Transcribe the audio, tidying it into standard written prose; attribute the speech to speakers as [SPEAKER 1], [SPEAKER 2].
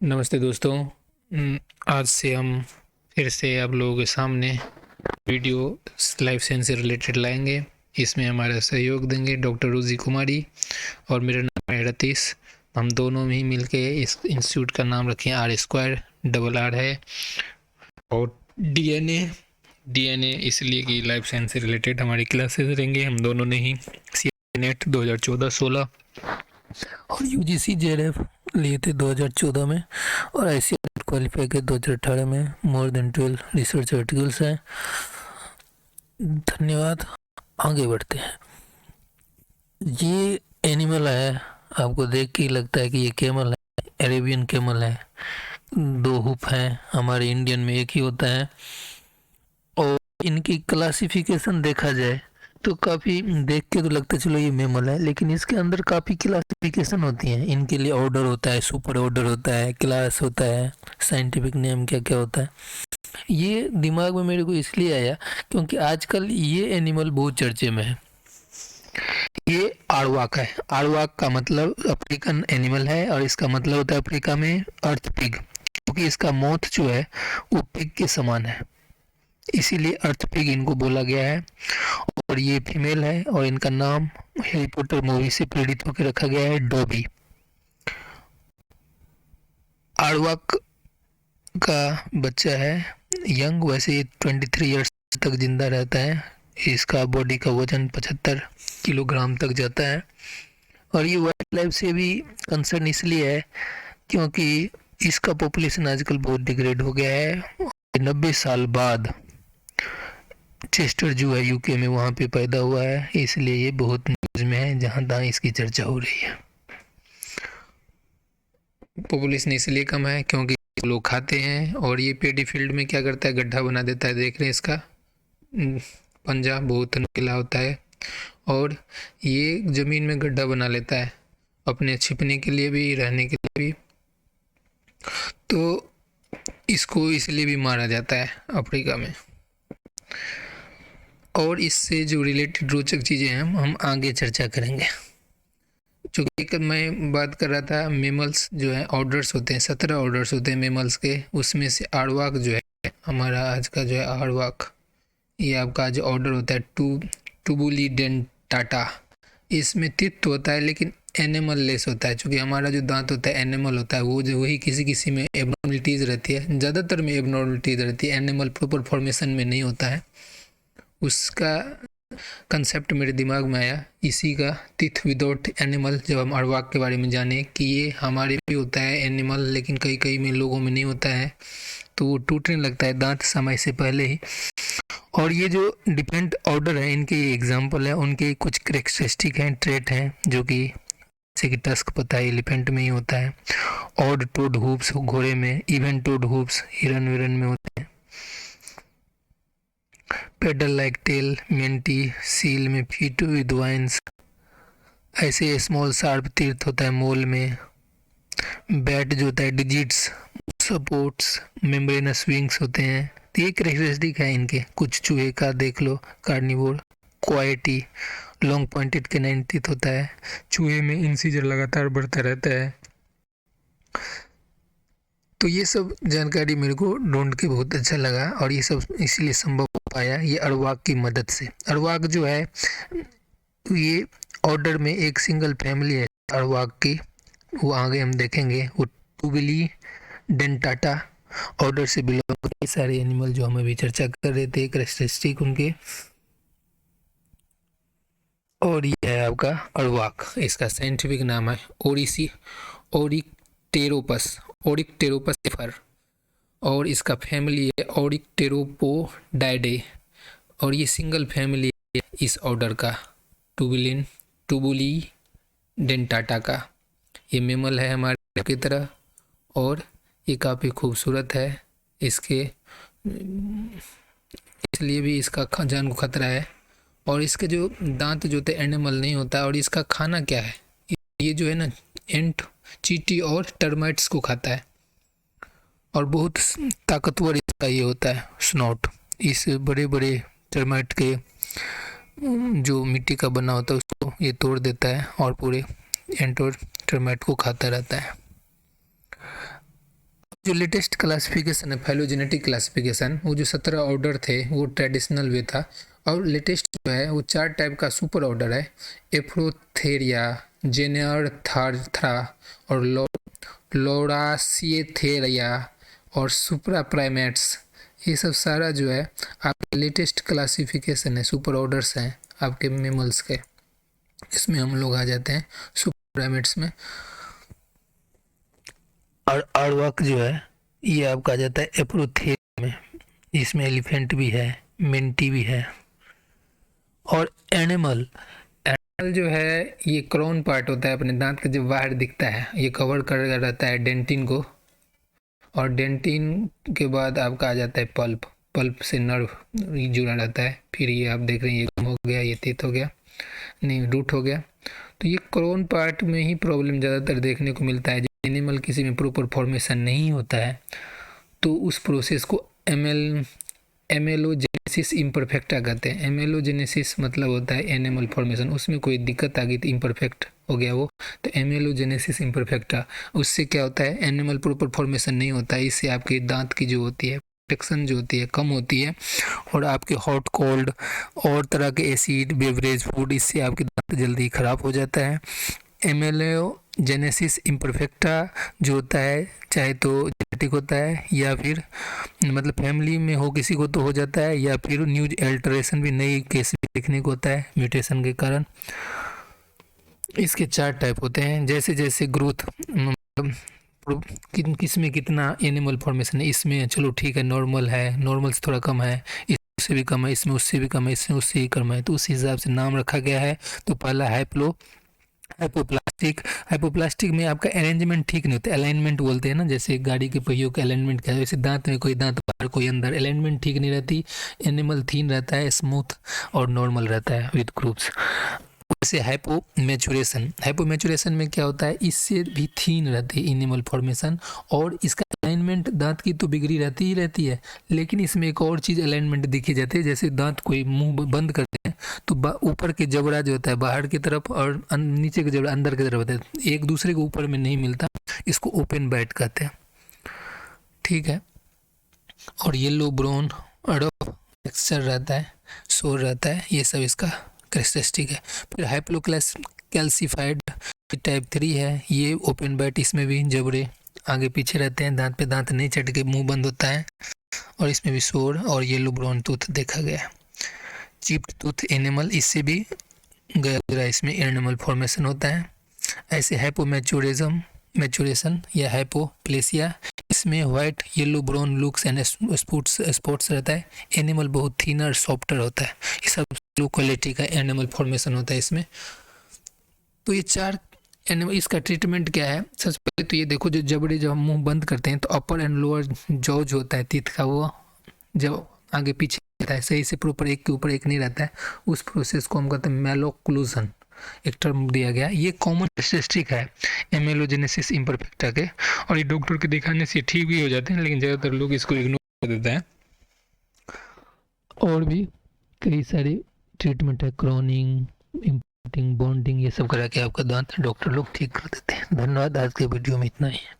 [SPEAKER 1] नमस्ते दोस्तों। आज से हम फिर से आप लोगों के सामने वीडियो लाइफ साइंस से रिलेटेड लाएंगे। इसमें हमारा सहयोग देंगे डॉक्टर रोजी कुमारी और मेरा नाम है रतीश। हम दोनों ही मिलके इस इंस्टीट्यूट का नाम रखें R² RR है। और डीएनए इसलिए कि लाइफ साइंस से रिलेटेड हमारी क्लासेस रहेंगे। हम दोनों ने ही नेट 2014-16 और UGC JRF लिए थे 2014 में, और ICAR क्वालिफाई के 2018 में। मोर देन 12 रिसर्च आर्टिकल्स हैं। धन्यवाद। आगे बढ़ते हैं। ये एनिमल है, आपको देख के लगता है कि ये कैमल है, अरेबियन कैमल है। 2 हुप हैं, हमारे इंडियन में एक ही होता है। और इनकी क्लासिफिकेशन देखा जाए तो काफ़ी देख के तो लगता है चलो ये मैमल है, लेकिन इसके अंदर काफ़ी क्लासिफिकेशन होती हैं। इनके लिए ऑर्डर होता है, सुपर ऑर्डर होता है, क्लास होता है, साइंटिफिक नेम क्या क्या होता है। ये दिमाग में मेरे को इसलिए आया क्योंकि आजकल ये एनिमल बहुत चर्चे में है। ये आरवाक है। आरवाक का मतलब अफ्रीकन एनिमल है और इसका मतलब होता है अफ्रीका में अर्थ पिग, क्योंकि इसका मौत जो है वो पिग के समान है, इसीलिए अर्थ पिग इनको बोला गया है। और ये फीमेल है और इनका नाम हैरी पॉटर मूवी से प्रेरित होकर रखा गया है, डॉबी। आरवाक का बच्चा है यंग, वैसे 23 ईयर्स तक जिंदा रहता है। इसका बॉडी का वजन 75 किलोग्राम तक जाता है। और ये वाइल्ड लाइफ से भी कंसर्न इसलिए है क्योंकि इसका पॉपुलेशन आजकल बहुत डिग्रेड हो गया है। 90 साल बाद चेस्टर जो है यूके में, वहाँ पे पैदा हुआ है, इसलिए ये बहुत न्यूज़ में है, जहाँ तहाँ इसकी चर्चा हो रही है। पॉपुलेशन इसलिए कम है क्योंकि लोग खाते हैं। और ये पेडी फील्ड में क्या करता है, गड्ढा बना देता है। देख रहे हैं इसका पंजा बहुत नुकीला होता है और ये ज़मीन में गड्ढा बना लेता है अपने छिपने के लिए भी, रहने के लिए भी। तो इसको इसलिए भी मारा जाता है अफ्रीका में। और इससे जो रिलेटेड रोचक चीज़ें हैं हम आगे चर्चा करेंगे। चूँकि मैं बात कर रहा था मेमल्स जो है ऑर्डर्स होते हैं, 17 ऑर्डर्स होते हैं मेमल्स के। उसमें से आरवाक जो है हमारा आज का जो है आरवाक, ये आपका जो ऑर्डर होता है टुबुलिडेंटाटा। इसमें तित्व होता है लेकिन एनिमल लेस होता है। चूँकि हमारा जो दांत होता है एनिमल होता है, वो जो वही किसी किसी में एबनॉर्मलिटीज़ रहती है, ज़्यादातर में एबनॉर्मलिटीज़ रहती है। एनिमल प्रॉपर फॉर्मेशन में नहीं होता है। उसका कंसेप्ट मेरे दिमाग में आया इसी का, टिथ विदाउट एनिमल। जब हम अरवाक के बारे में जाने कि ये हमारे भी होता है एनिमल, लेकिन कई कई में लोगों में नहीं होता है, तो वो टूटने लगता है दांत समय से पहले ही। और ये जो डिफरेंट ऑर्डर है, इनके एग्जाम्पल है, उनके कुछ करेक्टरिस्टिक हैं, ट्रेट हैं, जो कि जैसे कि टस्क पता है एलिफेंट में ही होता है, ऑड टोड हूप्स घोड़े में, इवन टोड हूप्स हिरन विरन में होते हैं, पेडल लाइक टेल मेंटी सील में, फीट विद वाइन्स, ऐसे स्मॉल शार्प तीर्थ होता है मोल में, बैट जो होता है डिजिट्स, सपोर्ट्स, मेम्ब्रेनस विंग्स होते हैं। तो ये करेक्टरिस्टिक है इनके। कुछ चूहे का देख लो, कार्निवोर, क्वाइटी, लॉन्ग पॉइंटेड कैनाइन टीथ होता है। चूहे में इंसीजर लगातार बढ़ता रहता है। तो ये सब जानकारी मेरे को ढूंढ के बहुत अच्छा लगा, और ये सब इसलिए संभव हो पाया ये अरवाक की मदद से। अरवाक जो है ये ऑर्डर में एक सिंगल फैमिली है अरवाक की, वो आगे हम देखेंगे। वो टुबिली डेंटाटा ऑर्डर से बिलोंग करते सारे एनिमल जो हम अभी चर्चा कर रहे थे, करेक्टरिस्टिक उनके। और ये है आपका अरवाक। इसका साइंटिफिक नाम है ओरिकटेरोपस एफर, और इसका फैमिली है ओरिकटेरोपोडाइडे, और ये सिंगल फैमिली है इस ऑर्डर का, टुबुली डेंटाटा का। ये मेमल है हमारे की तरह, और ये काफ़ी खूबसूरत है। इसके इसलिए भी इसका जान को खतरा है। और इसके जो दांत जो होते एनिमल नहीं होता। और इसका खाना क्या है, ये जो है ना एंट, चींटी और टर्माइट्स को खाता है, और बहुत ताकतवर इसका ये होता है स्नॉट। इस बड़े बड़े टर्माइट के जो मिट्टी का बना होता है उसको ये तोड़ देता है और पूरे एंट और टर्माइट को खाता रहता है। जो लेटेस्ट क्लासिफिकेशन है फाइलोजेनेटिक क्लासिफिकेशन, वो जो 17 ऑर्डर थे वो ट्रेडिशनल वे था, और लेटेस्ट जो है वो 4 टाइप का सुपर ऑर्डर है, एफ्रोथेरिया, जेनेर्थ्रा और लोरासिएथेरिया और सुप्रा प्राइमेट्स। ये सब सारा जो है आपके लेटेस्ट क्लासिफिकेशन है, सुपर ऑर्डर्स हैं आपके मेमल्स के। इसमें हम लोग आ जाते हैं सुपर प्राइमेट्स में। और अड़वक जो है ये आपका आ जाता है एप्रोथेरिया में, इसमें एलिफेंट भी है, मिंटी भी है। और एनिमल जो है ये क्राउन पार्ट होता है, अपने दांत के जो बाहर दिखता है, ये कवर कर रहता है डेंटिन को, और डेंटिन के बाद आपका आ जाता है पल्प, पल्प से नर्व जुड़ा रहता है। फिर ये आप देख रहे हैं, ये गम हो गया, ये तेत हो गया, नहीं रूट हो गया। तो ये क्राउन पार्ट में ही प्रॉब्लम ज़्यादातर देखने को मिलता है। जब एनिमल किसी में प्रॉपर फॉर्मेशन नहीं होता है तो उस प्रोसेस को एमेलोजेनेसिस इम्परफेक्टा कहते हैं। एमेलोजेनेसिस मतलब होता है एनिमल फॉर्मेशन, उसमें कोई दिक्कत आ गई तो इम्परफेक्ट हो गया वो, तो एमेलोजेनेसिस इम्परफेक्टा। उससे क्या होता है, एनिमल प्रॉपर फॉर्मेशन नहीं होता है, इससे आपके दांत की जो होती है प्रोटेक्शन जो होती है कम होती है, और आपके हॉट कोल्ड और तरह के एसिड बेवरेज फूड, इससे आपके दांत जल्दी ख़राब हो जाता है। एमेलोजेनेसिस इम्परफेक्टा जो होता है चाहे तो जेनेटिक होता है या फिर मतलब फैमिली में हो किसी को तो हो जाता है, या फिर न्यूज अल्टरेशन भी नई केस भी देखने को होता है म्यूटेशन के कारण। इसके 4 टाइप होते हैं। जैसे जैसे ग्रोथ किस में कितना एनिमल फॉर्मेशन है, इसमें चलो ठीक है नॉर्मल है, नॉर्मल से थोड़ा कम है, इससे भी कम है, इसमें उससे भी कम है, इसमें उससे ही कम है, तो उस हिसाब से नाम रखा गया है। तो पहला हाइपोप्लास्टिक। हाइपोप्लास्टिक में आपका अरेंजमेंट ठीक नहीं होता, अलाइनमेंट बोलते हैं ना, जैसे गाड़ी के पहियों के अलाइनमेंट क्या है, वैसे दांत में कोई दांत बाहर कोई अंदर, अलाइनमेंट ठीक नहीं रहती। एनिमल थीन रहता है, स्मूथ और नॉर्मल रहता है विद ग्रुप्स। जैसे हाइपोमेचुरेशन में क्या होता है, इससे भी थीन रहती है एनिमल फॉर्मेशन, और इसका अलाइनमेंट दांत की तो बिगड़ी रहती ही रहती है, लेकिन इसमें एक और चीज़ अलाइनमेंट दिखी जाती है। जैसे दांत कोई मुंह बंद करते हैं तो ऊपर के जबड़ा जो होता है बाहर की तरफ, और नीचे के जबड़ा अंदर की तरफ होता है, एक दूसरे के ऊपर में नहीं मिलता, इसको ओपन बाइट कहते हैं, ठीक है। और येलो ब्राउन अडोप टेक्सचर रहता है, शोर रहता है, ये सब इसका कैरेक्टरिस्टिक है। फिर हाइपोक्लास कैल्सिफाइड टाइप 3 है, ये ओपन बाइट, इसमें भी जबड़े आगे पीछे रहते हैं, दांत पे दांत नहीं चढ़ के मुंह बंद होता है, और इसमें भी शोर और येलो ब्राउन टूथ देखा गया है। चिप्ड टूथ एनिमल, इससे भी गहरा इसमें एनिमल फॉर्मेशन होता है। ऐसे मैचुरेशन या हाइपोप्लेसिया, इसमें white yellow brown looks and spots रहता है। एनिमल बहुत थिनर सॉफ्टर होता है, ये सब लो क्वालिटी का एनिमल फॉर्मेशन होता है इसमें। तो ये 4 एनिमल, इसका ट्रीटमेंट क्या है। सबसे पहले तो ये देखो, जो जबड़े जब हम मुंह बंद करते हैं तो अपर एंड लोअर जॉ जो होता है टीथ का, वो जब आगे पीछे रहता है, सही से प्रॉपर एक के ऊपर एक नहीं रहता है, उस प्रोसेस को हम कहते हैं मैलोक्लूजन, एक टर्म दिया गया। ये कॉमन कैरेक्टरिस्टिक है एमेलोजेनेसिस इम्परफेक्टा के, और ये डॉक्टर के दिखाने से ठीक भी हो जाते हैं, लेकिन ज़्यादातर लोग इसको इग्नोर कर देते हैं। और भी कई सारे ट्रीटमेंट है, क्रोनिंग, इम्प्लांटिंग, बॉन्डिंग, ये सब करा के आपका दांत डॉक्टर लोग ठीक कर देते हैं। धन्यवाद, आज के वीडियो में इतना ही है।